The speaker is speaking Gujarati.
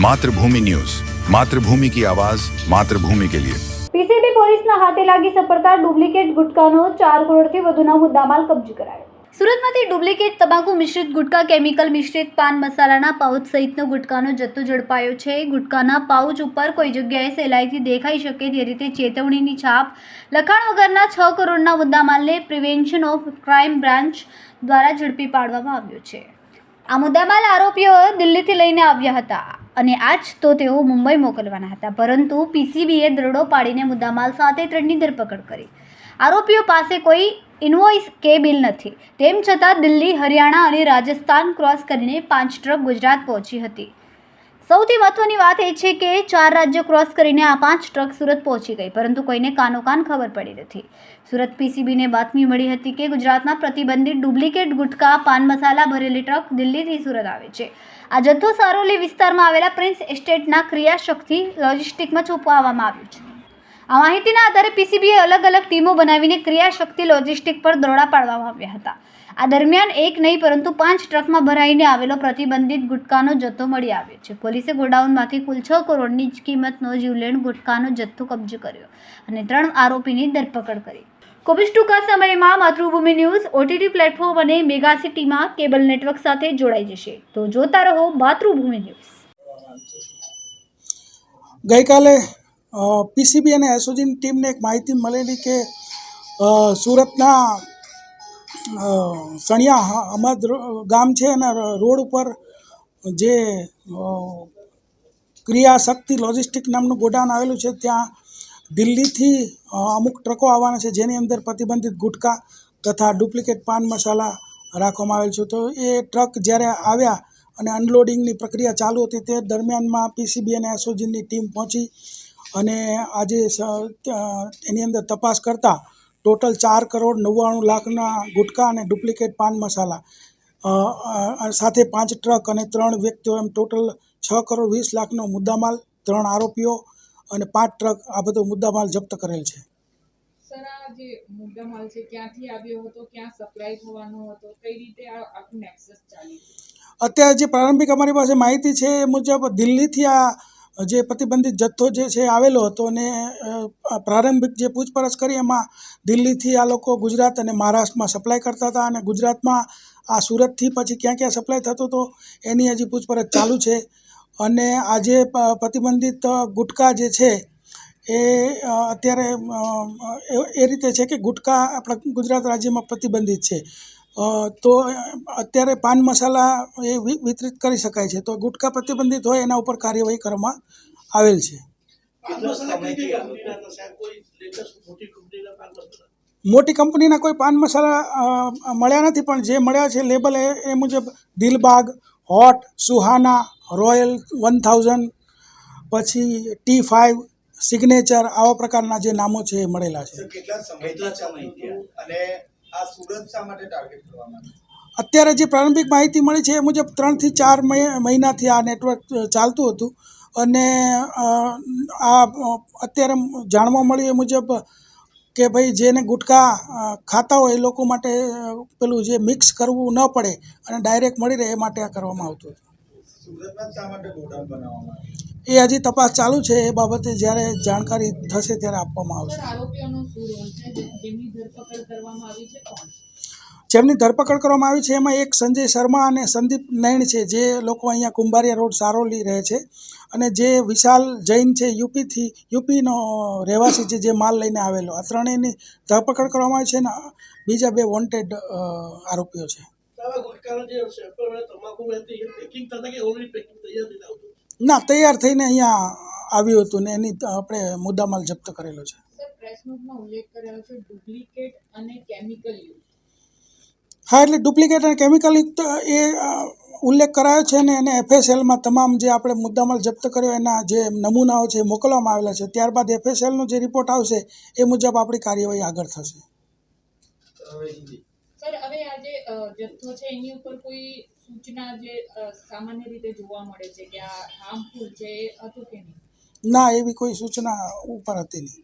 मातृभूमि न्यूज, मातृभूमि की आवाज, मातृभूमि के लिए। પીસીબી પોલીસના હાથે લાગી સફળતા, ડુપ્લિકેટ ગુટકાનો 4 કરોડથી વધુનો મુદ્દામાલ કબજે કરાયો। સુરતમાંથી ડુપ્લિકેટ તમાકુ મિશ્રિત ગુટકા, કેમિકલ મિશ્રિત પાન મસાલાના પાઉચ સહિતનો ગુટકાનો જથ્થો ઝડપાયો છે। ગુટકાના પાઉચ ઉપર કોઈ જગ્યાએ સહેલાઈથી દેખાઈ શકે તે રીતે ચેતવણીની છાપ, લખાણ વગરના 6 કરોડના મુદ્દામાલને પ્રિવેન્શન ઓફ ક્રાઇમ બ્રાન્ચ દ્વારા ઝડપી પાડવામાં આવ્યો છે। આ મુદ્દામાલ આરોપીઓ દિલ્હીથી લઈને આવ્યા હતા અને આજ તો તેઓ મુંબઈ મોકલવાના હતા, પરંતુ પીસીબીએ દરોડો પાડીને મુદ્દામાલ સાથે 3ની ધરપકડ કરી। આરોપીઓ પાસે કોઈ ઇનવોઇસ કે બિલ નથી, તેમ છતાં દિલ્હી, હરિયાણા અને રાજસ્થાન ક્રોસ કરીને 5 ટ્રક ગુજરાત પહોંચી હતી। સૌથી મહત્વની વાત એ છે કે 4 રાજ્યો ક્રોસ કરીને આ 5 ટ્રક સુરત પહોંચી ગઈ, પરંતુ કોઈને કાનોકાન ખબર પડી નથી। સુરત પીસીબીને બાતમી મળી હતી કે ગુજરાતમાં પ્રતિબંધિત ડુપ્લિકેટ ગુટકા, પાન મસાલા ભરેલી ટ્રક દિલ્હીથી સુરત આવે છે। આ જથ્થો સારોલી વિસ્તારમાં આવેલા પ્રિન્સ એસ્ટેટના ક્રિયાશક્તિ લોજિસ્ટિકમાં છુપાવવામાં આવ્યો છે। આ માહિતીના આધારે પીસીબીએ અલગ અલગ ટીમો બનાવીને ક્રિયાશક્તિ લોજિસ્ટિક પર દરોડા પાડવામાં આવ્યા હતા। આ દરમિયાન એક નહીં પરંતુ 5 ટ્રકમાં ભરાઈને આવેલો પ્રતિબંધિત ગુટકાનો જથ્થો મળી આવ્યો છે। પોલીસે ગોડાઉનમાંથી કુલ 6 કરોડની કિંમતનો જીવલેણ ગુટકાનો જથ્થો કબજે કર્યો અને 3 આરોપીની ધરપકડ કરી। ખૂબ જ ટૂંકા સમયમાં માતૃભૂમિ ન્યૂઝ ઓટીટી પ્લેટફોર્મ અને મેગા સિટીમાં કેબલ નેટવર્ક સાથે જોડાઈ જશે, તો જોતા રહો માતૃભૂમિ ન્યૂઝ। ગઈકાલે પીસીબી અને એસઓજીની ટીમને એક માહિતી મળેલી કે સુરતના સણિયા અમદ ગામ છે એના રોડ ઉપર જે ક્રિયાશક્તિ લોજિસ્ટિક નામનું ગોડાઉન આવેલું છે, ત્યાં દિલ્હીથી અમુક ટ્રકો આવવાના છે, જેની અંદર પ્રતિબંધિત ગુટકા તથા ડુપ્લિકેટ પાન મસાલા રાખવામાં આવેલ છે। તો એ ટ્રક જ્યારે આવ્યા અને અનલોડિંગની પ્રક્રિયા ચાલુ હતી, તે દરમિયાનમાં પીસીબી અને એસઓજીની ટીમ પહોંચી અને આજે એની અંદર તપાસ કરતાં ટોટલ 4 કરોડ 99 લાખના ગુટકા અને ડુપ્લિકેટ પાન મસાલા સાથે 5 ટ્રક અને 3 વ્યક્તિઓ, એમ ટોટલ 6 કરોડ 20 લાખનો મુદ્દામાલ, 3 આરોપીઓ અને 5 ટ્રક, આ બધો મુદ્દામાલ જપ્ત કરેલ છે। સર, આ જે મુદ્દામાલ છે ક્યાંથી આવ્યો હતો, ક્યાં સપ્લાય થવાનો હતો, કઈ રીતે આ આખું નેક્સસ ચાલી? અત્યારે જે પ્રારંભિક અમારી પાસે માહિતી છે એ મુજબ દિલ્હીથી આ જે પ્રતિબંધિત જથ્થો જે છે આવેલો હતો અને પ્રારંભિક જે પૂછપરછ કરી એમાં દિલ્હીથી આ લોકો ગુજરાત અને મહારાષ્ટ્રમાં સપ્લાય કરતા હતા અને ગુજરાતમાં આ સુરતથી પછી ક્યાં ક્યાં સપ્લાય થતો હતો એની હજી પૂછપરછ ચાલુ છે। અને આજે પ્રતિબંધિત ગુટકા જે છે એ અત્યારે એ રીતે છે કે ગુટકા આપણા ગુજરાત રાજ્યમાં પ્રતિબંધિત છે, તો અત્યારે પાન મસાલા એ વિતરિત કરી શકાય છે, તો ગુટકા પ્રતિબંધિત હોય એના ઉપર કાર્યવાહી કરવામાં આવેલ છે। મોટી કંપનીના કોઈ પાન મસાલા મળ્યા નથી, પણ જે મળ્યા છે લેબલ એ મુજબ દિલબાગ, હોટ, સુહાના, રોયલ 1000, પછી T5, સિગ્નેચર, આવા પ્રકારના જે નામો છે એ મળેલા છે। અત્યારે જે પ્રારંભિક માહિતી મળી છે એ મુજબ 3 થી 4 મહિનાથી આ નેટવર્ક ચાલતું હતું અને આ અત્યારે જાણવા મળ્યું એ મુજબ કે ભાઈ જેને ગુટકા ખાતા હોય એ લોકો માટે પેલું જે મિક્સ કરવું ન પડે અને ડાયરેક્ટ મળી રહે એ માટે આ કરવામાં આવતું હતું। એ હજી તપાસ ચાલુ છે, એ બાબતે જ્યારે જાણકારી થશે ત્યારે આપવામાં આવશે। આરોપીઓનો શું રોલ છે, જેમની ધરપકડ કરવામાં આવી છે? કોણ જેમની ધરપકડ કરવામાં આવી છે એમાં એક સંજય શર્મા અને સંદીપ નૈણ છે, જે લોકો અહીંયા કુંભારિયા રોડ સારોલી રહે છે, અને જે વિશાલ જૈન છે યુપીનો રહેવાસી છે, જે માલ લઈને આવેલો। આ ત્રણેયની ધરપકડ કરવામાં આવી છે ને બીજા 2 વોન્ટેડ આરોપીઓ છે। ના, તૈયાર થઈને અહીંયા આવ્યું હતું ને એની આપણે મુદ્દામાલ જપ્ત કરેલો છે। સર, પ્રેસ નોટમાં ઉલ્લેખ કર્યો છે ડુપ્લિકેટ અને કેમિકલ યુક્ત। હા, એટલે ડુપ્લિકેટ અને કેમિકલ યુક્ત એ ઉલ્લેખ કરાયો છે ને એને FSLમાં તમામ જે આપણે મુદ્દામાલ જપ્ત કર્યો એના જે નમૂનાઓ છે મોકલવામાં આવેલા છે। ત્યારબાદ FSLનો જે રિપોર્ટ આવશે એ મુજબ આપણી કાર્યવાહી આગળ થશે। સર, હવે આ જે જથ્થો છે એની ઉપર કોઈ સૂચના જે સામાન્ય રીતે જોવા મળે છે કે આ હાર્મફુલ છે, એ હતું કે નહીં? ના, એવી કોઈ સૂચના ઉપર હતી નહીં।